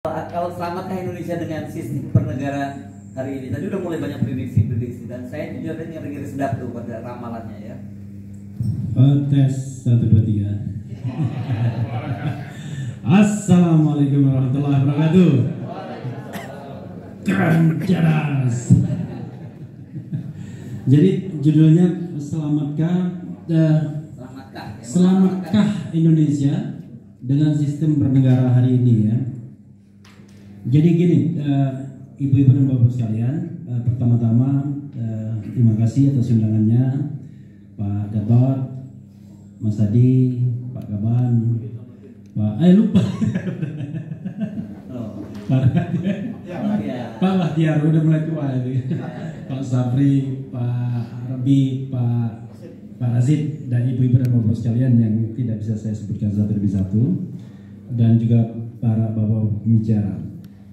Kalau selamatkah Indonesia dengan sistem bernegara hari ini? Tadi udah mulai banyak prediksi dan saya jujur aja ngeri-ngeri sedap tuh pada ramalannya ya. Tes 1 2 3. Assalamualaikum warahmatullahi wabarakatuh. Keras. Jadi judulnya Selamatkah Indonesia dengan sistem bernegara hari ini ya. Jadi gini, ibu-ibu dan bapak sekalian, pertama-tama terima kasih atas undangannya Pak Gatot, Mas Adi, Pak Gaban, Pak lupa Pak Bahtiar udah mulai tua ini. Pak Sabri, Pak Rabi, Pak Azid, dan ibu-ibu dan bapak sekalian yang tidak bisa saya sebutkan satu demi satu, dan juga para bapak pembicara.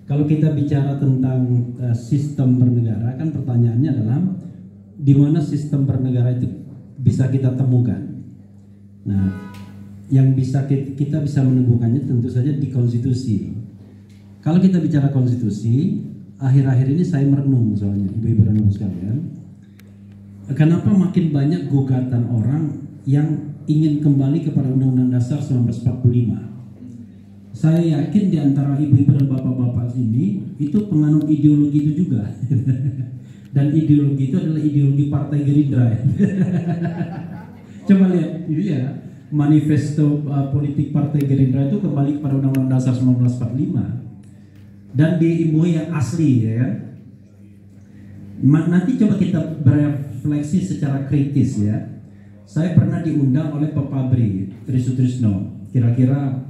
Kalau kita bicara tentang sistem bernegara, kan pertanyaannya adalah di mana sistem bernegara itu bisa kita temukan. Nah, yang bisa kita bisa menemukannya tentu saja di konstitusi. Kalau kita bicara konstitusi, akhir-akhir ini saya merenung soalnya ibu-ibu dan bapak sekalian. Kenapa makin banyak gugatan orang yang ingin kembali kepada Undang-Undang Dasar 1945? Saya yakin di antara ibu-ibu dan bapak-bapak ini itu penganut ideologi itu juga. Dan ideologi itu adalah ideologi Partai Gerindra. Coba lihat, ini ya, manifesto politik Partai Gerindra itu kembali kepada Undang-Undang Dasar 1945 dan diimbuhi yang asli ya. Nanti coba kita berefleksi secara kritis ya. Saya pernah diundang oleh Pak Pabri Trisutrisno, kira-kira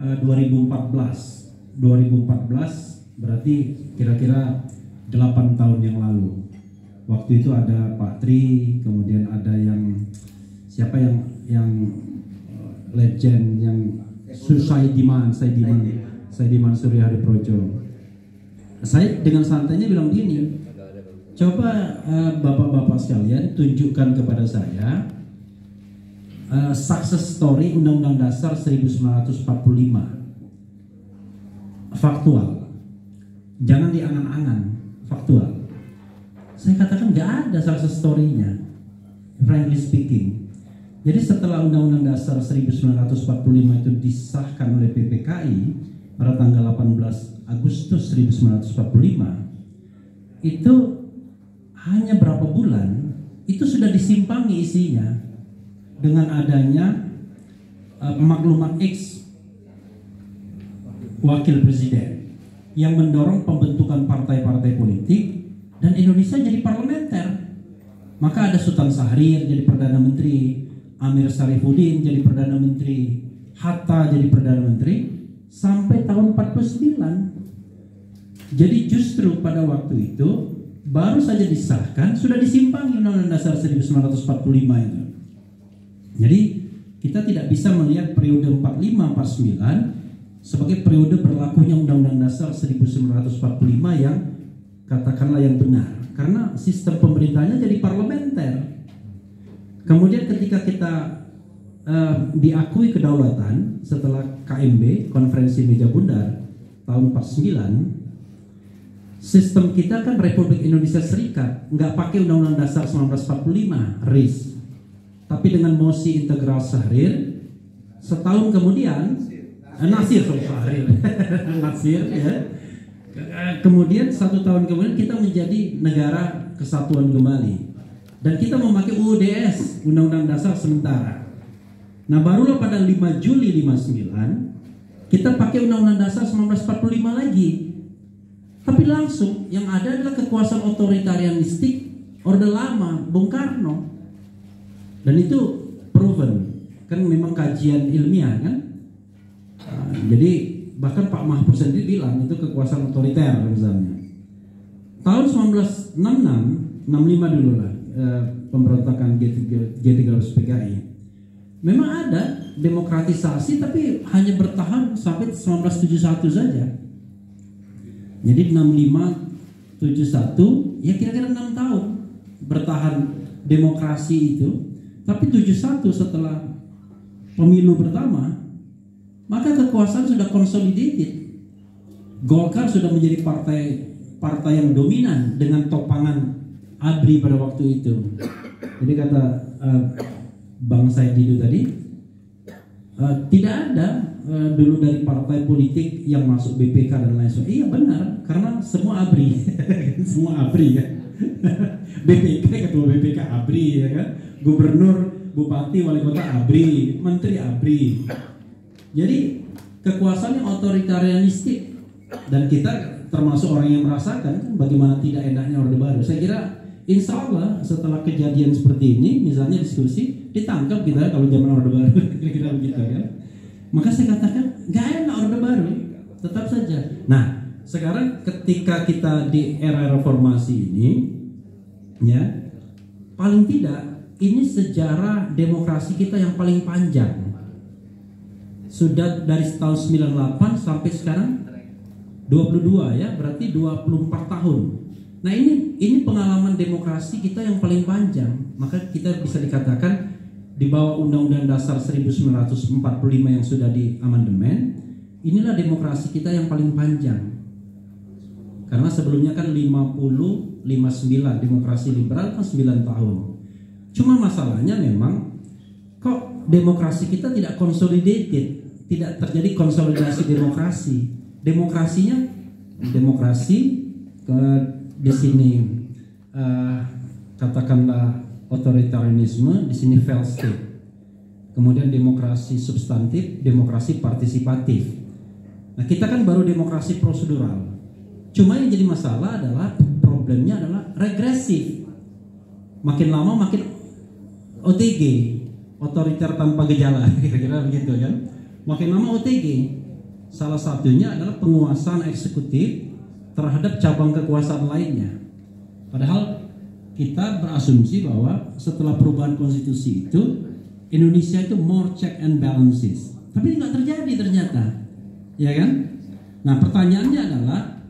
2014 berarti kira-kira 8 tahun yang lalu. Waktu itu ada Pak Tri, kemudian ada yang siapa yang legend yang Saidiman Surya Hariprojo. Saya dengan santainya bilang gini, coba bapak-bapak sekalian tunjukkan kepada saya success story Undang-Undang Dasar 1945 faktual, jangan diangan-angan, faktual. Saya katakan nggak ada success story-nya, frankly speaking. Jadi setelah Undang-Undang Dasar 1945 itu disahkan oleh PPKI pada tanggal 18 Agustus 1945, itu hanya berapa bulan itu sudah disimpangi isinya dengan adanya maklumat X wakil presiden yang mendorong pembentukan partai-partai politik dan Indonesia jadi parlementer. Maka ada Sultan Syahrir jadi Perdana Menteri, Amir Sarifuddin jadi Perdana Menteri, Hatta jadi Perdana Menteri sampai tahun 49. Jadi justru pada waktu itu baru saja disahkan sudah disimpangi Undang-Undang Dasar 1945 itu. Jadi kita tidak bisa melihat periode 45-49 sebagai periode berlakunya Undang-Undang Dasar 1945 yang katakanlah yang benar, karena sistem pemerintahnya jadi parlementer. Kemudian ketika kita diakui kedaulatan setelah KMB, Konferensi Meja Bundar tahun 49, sistem kita kan Republik Indonesia Serikat, nggak pakai Undang-Undang Dasar 1945 RIS, tapi dengan mosi integral Syahrir. Setahun kemudian Nasir ya. Kemudian 1 tahun kemudian kita menjadi negara kesatuan kembali dan kita memakai UUDS, Undang-Undang Dasar sementara. Nah, barulah pada 5 Juli 59 kita pakai Undang-Undang Dasar 1945 lagi. Tapi langsung yang ada adalah kekuasaan otoritarianistik Orde Lama, Bung Karno. Dan itu proven, kan memang kajian ilmiah kan. Jadi bahkan Pak Mahfud sendiri bilang itu kekuasaan otoriter misalnya. Tahun 1966, 65 dulu lah, pemberontakan G13 PKI. Memang ada demokratisasi tapi hanya bertahan sampai 1971 saja. Jadi 65, 71 ya kira-kira 6 tahun bertahan demokrasi itu. Tapi 71 setelah pemilu pertama, maka kekuasaan sudah consolidated. Golkar sudah menjadi partai yang dominan dengan topangan ABRI pada waktu itu. Jadi kata Bang Said Didu tadi, tidak ada dulu dari partai politik yang masuk BPK dan lain sebagainya. Iya benar, karena semua ABRI, semua ABRI ya. BPK, ketua BPK ABRI ya kan, gubernur, bupati, wali kota ABRI, menteri ABRI. Jadi kekuasaan yang otoritarianistik, dan kita termasuk orang yang merasakan bagaimana tidak enaknya Orde Baru. Saya kira insya Allah setelah kejadian seperti ini, misalnya diskusi, ditangkap kita kalau zaman Orde Baru, kira-kira begitu kan. Maka saya katakan nggak enak Orde Baru, tetap saja. Nah, sekarang ketika kita di era reformasi ini, ya paling tidak ini sejarah demokrasi kita yang paling panjang. Sudah dari tahun 98 sampai sekarang 22 ya, berarti 24 tahun. Nah ini pengalaman demokrasi kita yang paling panjang. Maka kita bisa dikatakan di bawah Undang-Undang Dasar 1945 yang sudah di amandemen, inilah demokrasi kita yang paling panjang. Karena sebelumnya kan 50, 59 demokrasi liberal kan 9 tahun. Cuma masalahnya memang kok demokrasi kita tidak consolidated, tidak terjadi konsolidasi demokrasi. Demokrasi di sini katakanlah otoritarianisme, di sini failed state. Kemudian demokrasi substantif, demokrasi partisipatif. Nah, kita kan baru demokrasi prosedural. Cuma yang jadi masalah adalah problemnya adalah regresif. Makin lama makin OTG, otoriter tanpa gejala, kira-kira begitu kan. Makin lama OTG. Salah satunya adalah penguasaan eksekutif terhadap cabang kekuasaan lainnya. Padahal kita berasumsi bahwa setelah perubahan konstitusi itu Indonesia itu more check and balances. Tapi nggak terjadi ternyata, ya kan? Nah pertanyaannya adalah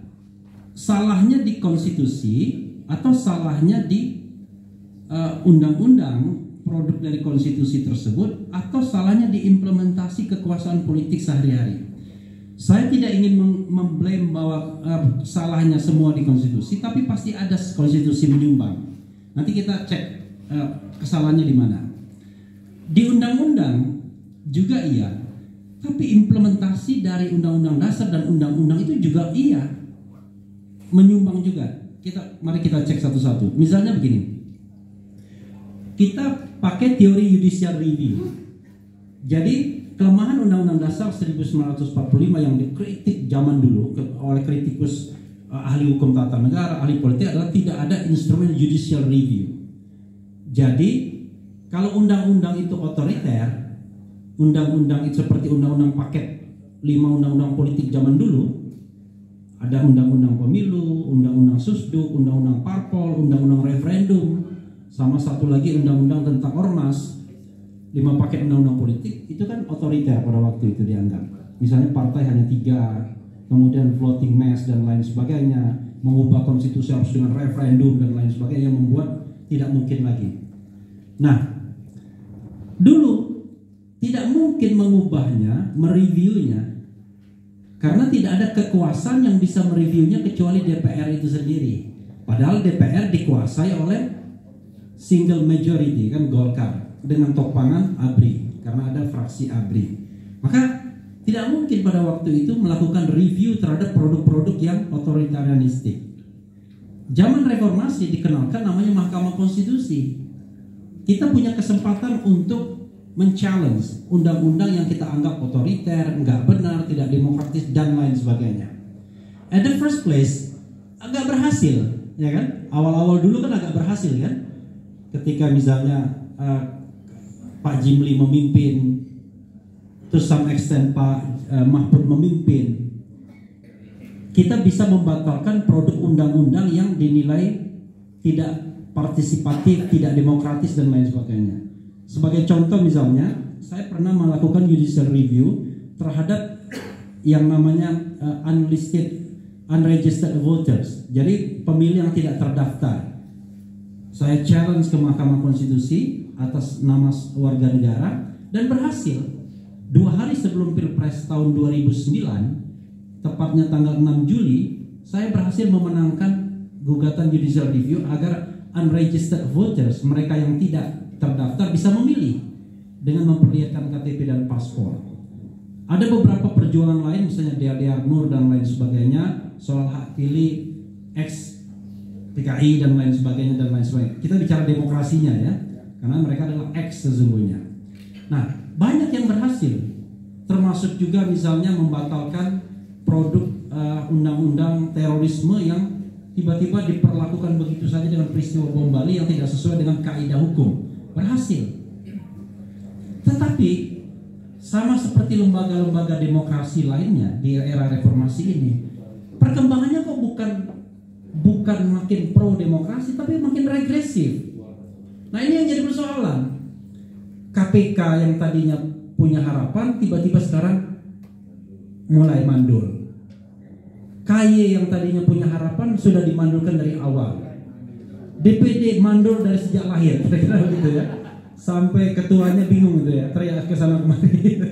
salahnya di konstitusi atau salahnya di undang-undang produk dari konstitusi tersebut, atau salahnya di implementasi kekuasaan politik sehari-hari. Saya tidak ingin memblame bahwa salahnya semua di konstitusi, tapi pasti ada konstitusi menyumbang. Nanti kita cek kesalahannya di mana. Di undang-undang juga iya, tapi implementasi dari undang-undang dasar dan undang-undang itu juga iya, menyumbang juga. Mari kita cek satu-satu. Misalnya begini, kita pakai teori judicial review. Jadi kelemahan Undang-Undang Dasar 1945 yang dikritik zaman dulu oleh kritikus ahli hukum tata negara, ahli politik adalah tidak ada instrumen judicial review. Jadi kalau undang-undang itu otoriter, undang-undang itu seperti undang-undang paket 5 undang-undang politik zaman dulu, ada undang-undang pemilu, undang-undang susduk, undang-undang parpol, undang-undang referendum, sama satu lagi undang-undang tentang ormas. 5 paket undang-undang politik itu kan otoriter pada waktu itu dianggap. Misalnya partai hanya 3, kemudian floating mass dan lain sebagainya, mengubah konstitusi harus dengan referendum dan lain sebagainya, yang membuat tidak mungkin lagi. Nah, dulu tidak mungkin mengubahnya, mereviewnya, karena tidak ada kekuasaan yang bisa mereviewnya kecuali DPR itu sendiri. Padahal DPR dikuasai oleh single majority, kan Golkar, dengan topangan ABRI, karena ada fraksi ABRI. Maka tidak mungkin pada waktu itu melakukan review terhadap produk-produk yang otoritarianistik. Zaman reformasi dikenalkan namanya Mahkamah Konstitusi. Kita punya kesempatan untuk men-challenge undang-undang yang kita anggap otoriter, enggak benar, tidak demokratis dan lain sebagainya. At the first place agak berhasil, ya kan? Awal-awal dulu kan agak berhasil kan? Ketika misalnya Pak Jimli memimpin, to some extent Pak Mahfud memimpin, kita bisa membatalkan produk undang-undang yang dinilai tidak partisipatif, tidak demokratis dan lain sebagainya. Sebagai contoh misalnya, saya pernah melakukan judicial review terhadap yang namanya unregistered voters, jadi pemilih yang tidak terdaftar. Saya challenge ke Mahkamah Konstitusi atas nama warga negara dan berhasil. 2 hari sebelum Pilpres tahun 2009, tepatnya tanggal 6 Juli, saya berhasil memenangkan gugatan judicial review agar unregistered voters, mereka yang tidak terdaftar, bisa memilih dengan memperlihatkan KTP dan paspor. Ada beberapa perjuangan lain, misalnya DAR Nur dan lain sebagainya, soal hak pilih ex PKI dan lain sebagainya. Kita bicara demokrasinya ya, karena mereka adalah ex sesungguhnya. Nah, banyak yang berhasil, termasuk juga misalnya membatalkan produk undang-undang terorisme yang tiba-tiba diperlakukan begitu saja dengan peristiwa bom Bali yang tidak sesuai dengan kaidah hukum. Berhasil. Tetapi sama seperti lembaga-lembaga demokrasi lainnya di era reformasi ini, perkembangannya kok bukan makin pro demokrasi, tapi makin regresif. Nah, ini yang jadi persoalan. KPK yang tadinya punya harapan tiba-tiba sekarang mulai mandul. KY yang tadinya punya harapan sudah dimandulkan dari awal. DPD mandul dari sejak lahir, kira-kira begitu ya. Sampai ketuanya bingung gitu ya, teriak ke sana kemari.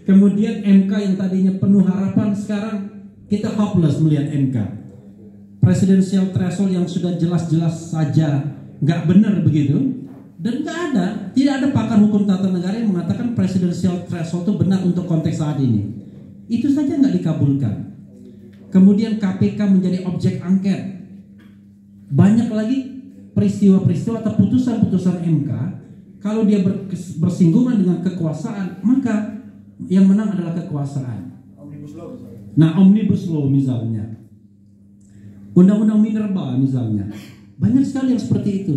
Kemudian MK yang tadinya penuh harapan, sekarang kita hopeless melihat MK. Presidential threshold yang sudah jelas-jelas saja nggak benar begitu, dan tidak ada pakar hukum tata negara yang mengatakan presidential threshold itu benar untuk konteks saat ini. Itu saja nggak dikabulkan. Kemudian KPK menjadi objek angket. Banyak lagi peristiwa-peristiwa atau putusan-putusan MK, kalau dia bersinggungan dengan kekuasaan, maka yang menang adalah kekuasaan. Nah, Omnibus Law misalnya, Undang-Undang Minerba misalnya, banyak sekali yang seperti itu.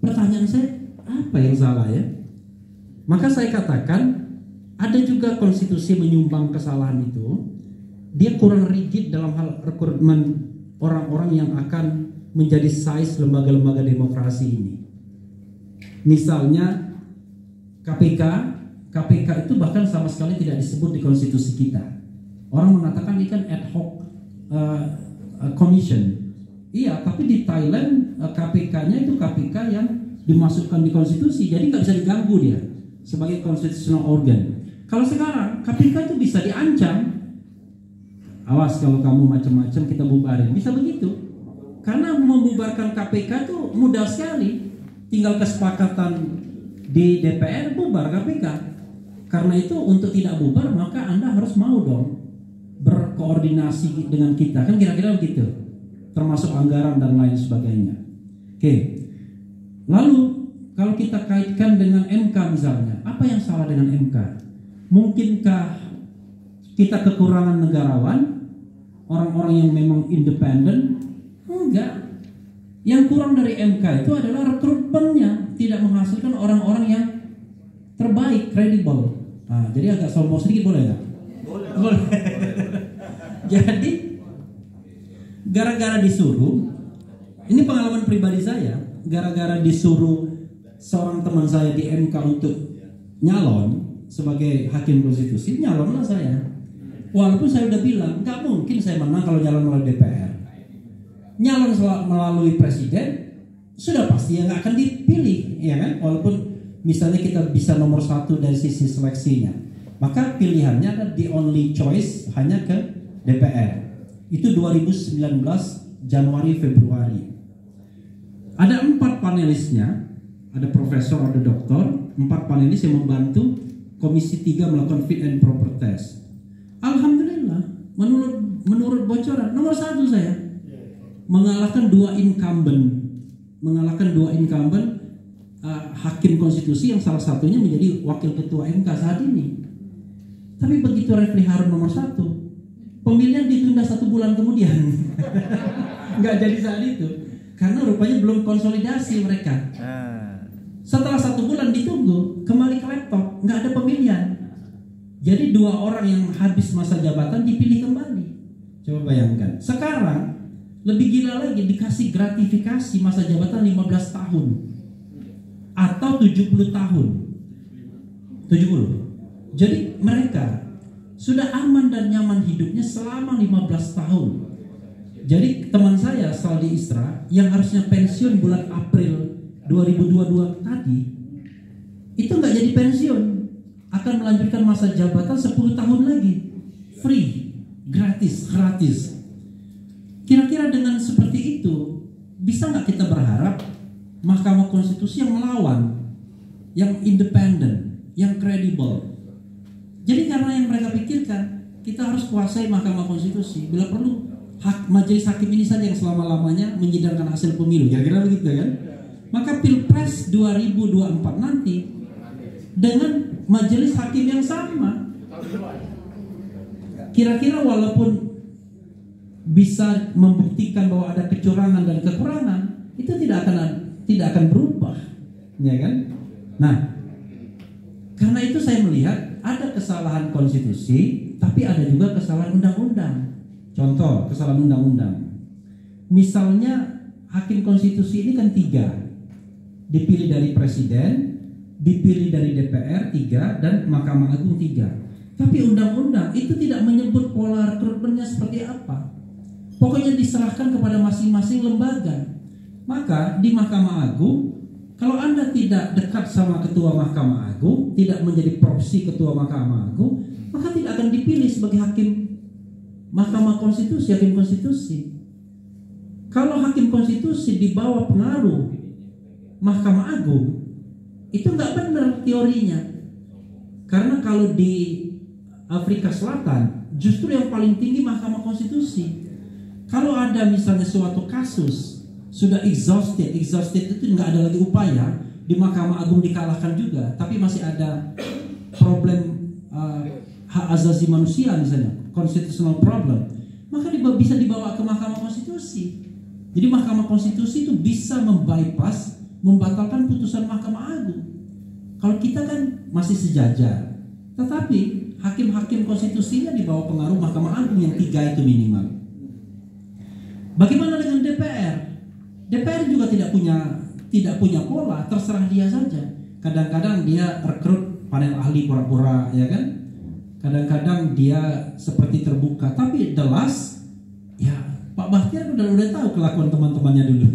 Pertanyaan saya, apa yang salah ya? Maka saya katakan, ada juga konstitusi menyumbang kesalahan itu. Dia kurang rigid dalam hal rekrutmen orang-orang yang akan menjadi size lembaga-lembaga demokrasi ini. Misalnya KPK itu bahkan sama sekali tidak disebut di konstitusi kita. Orang mengatakan ini kan ad hoc commission. Iya, tapi di Thailand KPK-nya itu KPK yang dimasukkan di konstitusi, jadi nggak bisa diganggu dia sebagai constitutional organ. Kalau sekarang KPK itu bisa diancam. Awas kalau kamu macam-macam kita bubarin, bisa begitu. Karena membubarkan KPK itu mudah sekali, tinggal kesepakatan di DPR bubar KPK. Karena itu untuk tidak bubar maka Anda harus mau dong berkoordinasi dengan kita, kan kira-kira begitu. Termasuk anggaran dan lain sebagainya. Oke. Lalu kalau kita kaitkan dengan MK misalnya, apa yang salah dengan MK? Mungkinkah kita kekurangan negarawan? Orang-orang yang memang independen? Enggak. Yang kurang dari MK itu adalah rekrutmennya, tidak menghasilkan orang-orang yang terbaik, kredibel. Nah, jadi agak sombong sedikit boleh nggak? Boleh. Jadi gara-gara disuruh, ini pengalaman pribadi saya, gara-gara disuruh seorang teman saya di MK untuk nyalon sebagai hakim konstitusi, nyalonlah saya. Walaupun saya udah bilang, nggak mungkin saya menang kalau nyalon melalui DPR. Nyalon melalui presiden, sudah pasti yang nggak akan dipilih, ya kan? Walaupun misalnya kita bisa nomor 1 dari sisi seleksinya, maka pilihannya ada the only choice hanya ke DPR. Itu 2019 Januari Februari. Ada 4 panelisnya, ada profesor, ada doktor, 4 panelis yang membantu Komisi 3 melakukan fit and proper test. Alhamdulillah, menurut bocoran nomor 1 saya mengalahkan 2 incumbent hakim konstitusi yang salah satunya menjadi wakil ketua MK saat ini. Tapi begitu Refli Harun nomor 1, pemilihan ditunda 1 bulan kemudian. Nggak jadi saat itu karena rupanya belum konsolidasi mereka. Setelah 1 bulan ditunggu, kembali ke laptop, nggak ada pemilihan. Jadi 2 orang yang habis masa jabatan dipilih kembali. Coba bayangkan. Sekarang lebih gila lagi, dikasih gratifikasi masa jabatan 15 tahun atau 70 tahun. 70. Jadi mereka sudah aman dan nyaman hidupnya selama 15 tahun. Jadi teman saya Saldi Isra yang harusnya pensiun bulan April 2022 tadi itu nggak jadi pensiun, akan melanjutkan masa jabatan 10 tahun lagi free gratis. Kira-kira dengan seperti itu, bisa nggak kita berharap Mahkamah Konstitusi yang melawan, yang independen, yang kredibel? Jadi karena yang mereka pikirkan, kita harus kuasai Mahkamah Konstitusi. Bila perlu, majelis hakim ini saja yang selama-lamanya menyidangkan hasil pemilu. Kira-kira begitu kan? Maka Pilpres 2024 nanti dengan majelis hakim yang sama, kira-kira walaupun bisa membuktikan bahwa ada kecurangan dan kekurangan, itu tidak akan berubah, ya kan? Nah, karena itu saya melihat ada kesalahan konstitusi, tapi ada juga kesalahan undang-undang. Contoh kesalahan undang-undang, misalnya hakim konstitusi ini kan 3, dipilih dari presiden, dipilih dari DPR 3, dan Mahkamah Agung 3. Tapi undang-undang itu tidak menyebut pola rekrutmennya seperti apa. Pokoknya diserahkan kepada masing-masing lembaga. Maka di Mahkamah Agung, kalau Anda tidak dekat sama Ketua Mahkamah Agung, tidak menjadi proksi Ketua Mahkamah Agung, maka tidak akan dipilih sebagai hakim Mahkamah Konstitusi, hakim konstitusi. Kalau hakim konstitusi di bawah pengaruh Mahkamah Agung, itu nggak benar teorinya. Karena kalau di Afrika Selatan, justru yang paling tinggi Mahkamah Konstitusi. Kalau ada misalnya suatu kasus sudah exhausted itu nggak ada lagi upaya, di Mahkamah Agung dikalahkan juga, tapi masih ada problem hak asasi manusia misalnya, constitutional problem, maka bisa dibawa ke Mahkamah Konstitusi. Jadi Mahkamah Konstitusi itu bisa membatalkan putusan Mahkamah Agung. Kalau kita kan masih sejajar, tetapi hakim-hakim konstitusinya di bawah pengaruh Mahkamah Agung yang 3 itu minimal. Bagaimana dengan DPR? DPR juga tidak punya pola, terserah dia saja. Kadang-kadang dia rekrut panel ahli pura-pura, ya kan? Kadang-kadang dia seperti terbuka, tapi the last, ya Pak Bahtiar udah tahu kelakuan teman-temannya dulu,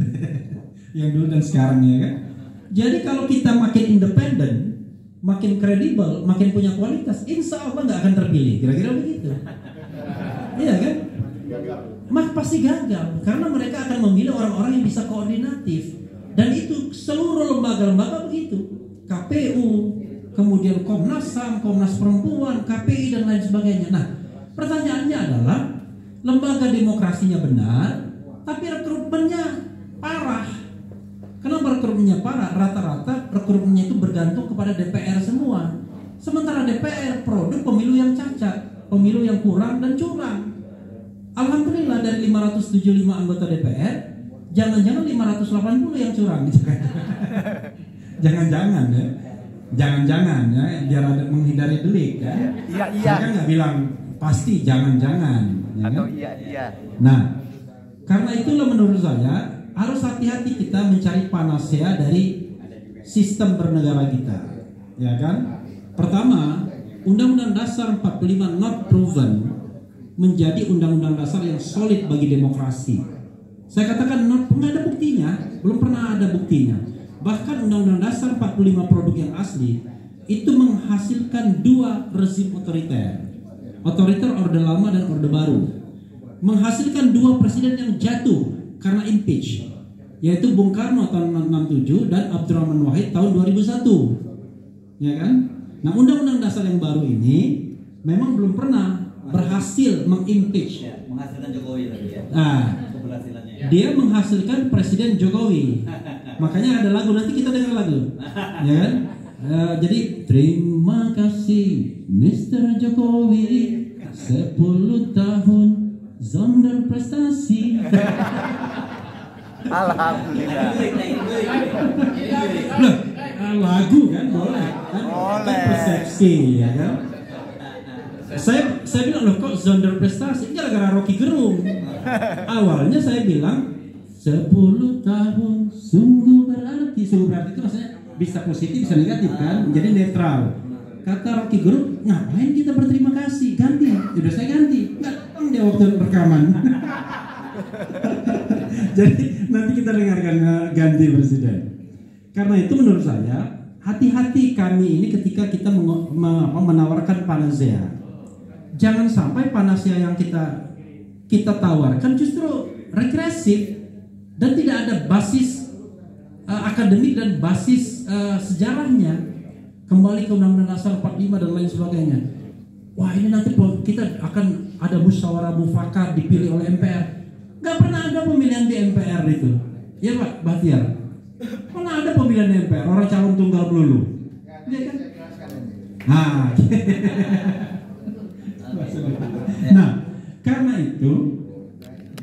yang dulu dan sekarang, ya kan? Jadi kalau kita makin independen, makin kredibel, makin punya kualitas, insya Allah nggak akan terpilih. Kira-kira begitu, iya kan? Pasti gagal, karena mereka akan memilih orang-orang yang bisa koordinatif, dan itu seluruh lembaga-lembaga begitu, KPU, kemudian Komnas HAM, Komnas Perempuan, KPI dan lain sebagainya. Nah, pertanyaannya adalah lembaga demokrasinya benar, tapi rekrutmennya parah. Kenapa rekrutmennya parah? Rata-rata rekrutmennya itu bergantung kepada DPR semua. Sementara DPR produk pemilu yang cacat, pemilu yang kurang dan curang. Alhamdulillah dari 575 anggota DPR, jangan-jangan 580 yang curang gitu kan. Jangan-jangan ya. Jangan-jangan ya, biar ada menghindari delik ya. Iya. Saya kan nggak bilang pasti jangan-jangan ya, Atau kan? iya. Nah, karena itulah menurut saya harus hati-hati kita mencari panacea dari sistem bernegara kita, ya kan? Pertama, Undang-Undang Dasar 45 not proven menjadi undang-undang dasar yang solid bagi demokrasi. Saya katakan nggak ada buktinya, belum pernah ada buktinya. Bahkan Undang-Undang Dasar 45 produk yang asli itu menghasilkan 2 rezim otoriter Orde Lama dan Orde Baru. Menghasilkan 2 presiden yang jatuh karena impeach, yaitu Bung Karno tahun 1967 dan Abdurrahman Wahid tahun 2001, ya kan? Nah, Undang-Undang Dasar yang baru ini memang belum pernah berhasil mengimpeach. Ya, menghasilkan Jokowi tadi ya. Nah, keberhasilannya. dia menghasilkan Presiden Jokowi. Makanya ada lagu, nanti kita dengar lagu, ya kan? Jadi terima kasih Mr. Jokowi, 10 tahun zonder prestasi. Alhamdulillah. Loh, lagu kan boleh, kan? Kan persepsi, ya kan? Saya bilang loh kok zonder prestasi, gara-gara Rocky Gerung. Awalnya saya bilang 10 tahun sungguh berarti itu maksudnya bisa positif bisa negatif kan, jadi netral. Kata Rocky Gerung, ngapain kita berterima kasih, ganti. Udah saya ganti, nggak datang dia waktu rekaman. Jadi nanti kita dengarkan ganti presiden. Karena itu menurut saya hati-hati kami ini ketika kita menawarkan panacea. jangan sampai Panacea yang kita tawarkan justru regresif dan tidak ada basis akademik dan basis sejarahnya. Kembali ke Undang-Undang Dasar 45 dan lain sebagainya. Wah, ini nanti kita akan ada musyawarah mufakat dipilih oleh MPR. Gak pernah ada pemilihan di MPR itu. Ya Pak Bahtiar, mana ada pemilihan di MPR orang calon tunggal melulu? Iya kan? Nah, karena itu,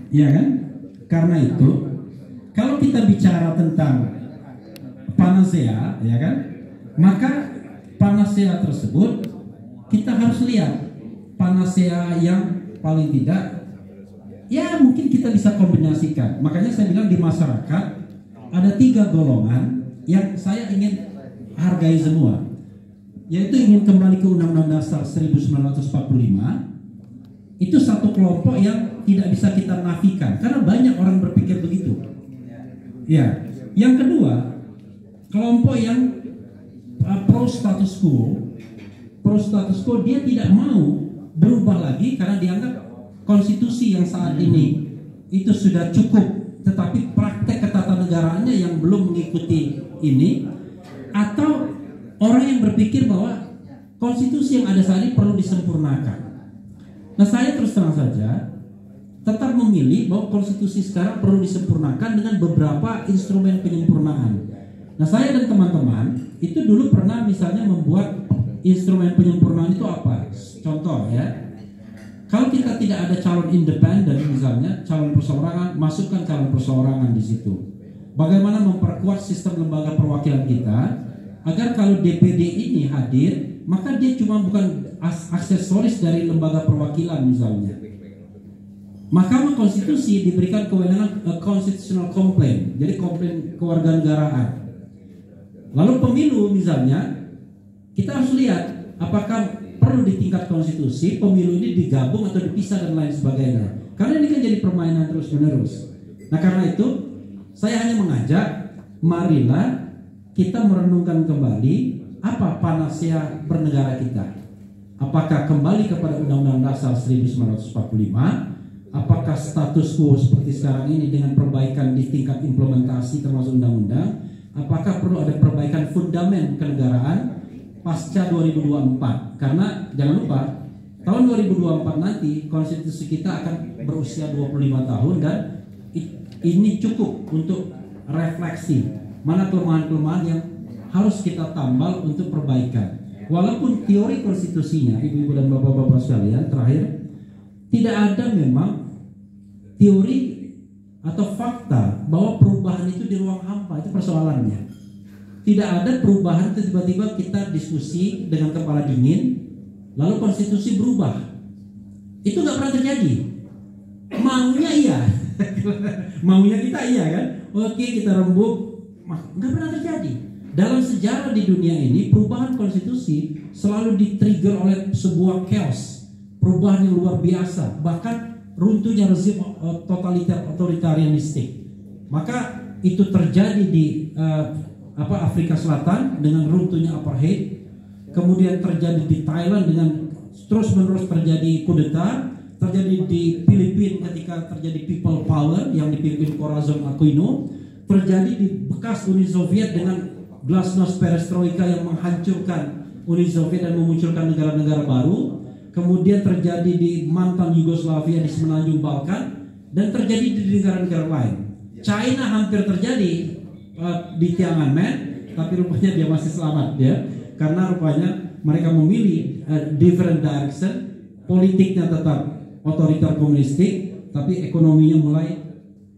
ya kan? Karena itu, kalau kita bicara tentang Panacea, ya kan? Maka Panacea tersebut kita harus lihat Panacea yang paling tidak, ya mungkin kita bisa kombinasikan. Makanya saya bilang di masyarakat ada 3 golongan yang saya ingin hargai semua, yaitu ingin kembali ke Undang-Undang Dasar 1945. Itu satu kelompok yang tidak bisa kita nafikan karena banyak orang berpikir begitu. Ya, yang kedua kelompok yang pro status quo. Pro status quo, dia tidak mau berubah lagi karena dianggap konstitusi yang saat ini itu sudah cukup, tetapi praktek ketatanegaraannya yang belum mengikuti ini, atau orang yang berpikir bahwa konstitusi yang ada saat ini perlu disempurnakan. Nah, saya terus terang saja tetap memilih bahwa konstitusi sekarang perlu disempurnakan dengan beberapa instrumen penyempurnaan. Nah, saya dan teman-teman itu dulu pernah misalnya membuat instrumen penyempurnaan itu apa? Contoh ya, kalau kita tidak ada calon independen misalnya, calon perseorangan, masukkan calon perseorangan di situ. Bagaimana memperkuat sistem lembaga perwakilan kita agar kalau DPD ini hadir, maka dia cuma bukan aksesoris dari lembaga perwakilan misalnya. Mahkamah Konstitusi diberikan kewenangan constitutional complaint, jadi komplain kewarganegaraan. Lalu pemilu misalnya, kita harus lihat apakah perlu di tingkat konstitusi pemilu ini digabung atau dipisah dan lain sebagainya. Karena ini kan jadi permainan terus menerus. Nah, karena itu saya hanya mengajak, marilah kita merenungkan kembali apa Panacea bernegara kita. Apakah kembali kepada Undang-Undang Dasar 1945? Apakah status quo seperti sekarang ini dengan perbaikan di tingkat implementasi termasuk undang-undang? Apakah perlu ada perbaikan fundamen kenegaraan pasca 2024? Karena jangan lupa tahun 2024 nanti konstitusi kita akan berusia 25 tahun dan ini cukup untuk refleksi mana kelemahan-kelemahan yang harus kita tambal untuk perbaikan. Walaupun teori konstitusinya, ibu-ibu dan bapak-bapak sekalian, terakhir tidak ada memang teori atau fakta bahwa perubahan itu di ruang hampa, itu persoalannya. Tidak ada perubahan tiba-tiba kita diskusi dengan kepala dingin lalu konstitusi berubah. Itu nggak pernah terjadi. Maunya iya, maunya kita iya kan? Oke, kita rembuk, nggak pernah terjadi. Dalam sejarah di dunia ini perubahan konstitusi selalu di-trigger oleh sebuah chaos, perubahan yang luar biasa, bahkan runtuhnya rezim totaliter otoritarianistik. Maka itu terjadi di Afrika Selatan dengan runtuhnya apartheid, kemudian terjadi di Thailand dengan terus-menerus terjadi kudeta, terjadi di Filipina ketika terjadi people power yang dipimpin Corazon Aquino, terjadi di bekas Uni Soviet dengan glasnost perestroika yang menghancurkan Uni Soviet dan memunculkan negara-negara baru, kemudian terjadi di mantan Yugoslavia di semenanjung Balkan, dan terjadi di negara-negara lain. China hampir terjadi di Tiananmen, tapi rupanya dia masih selamat ya, karena rupanya mereka memilih different direction, politiknya tetap otoriter komunistik, tapi ekonominya mulai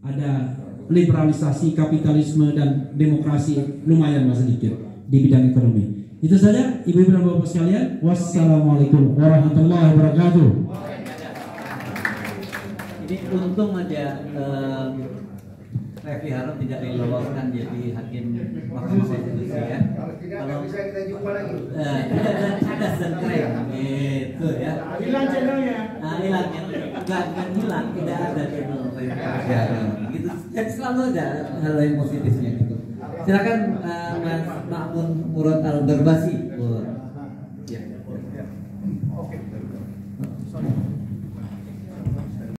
ada liberalisasi, kapitalisme dan demokrasi lumayan sedikit di bidang ekonomi. Itu saja ibu-ibu dan bapak sekalian. Wassalamualaikum warahmatullahi wabarakatuh. Ini untung aja Refli Harun tidak diloloskan jadi hakim Mahkamah Konstitusi ya. Kalau bisa kita jumpa lagi. Ada keren itu ya. Hilang channelnya. Hilang ya. Enggak hilang, tidak ada channel Refli Harun. Gitu. Jadi selalu ada hal yang positifnya gitu. Silakan Mas Ma'mun Murad Al-Barbasi.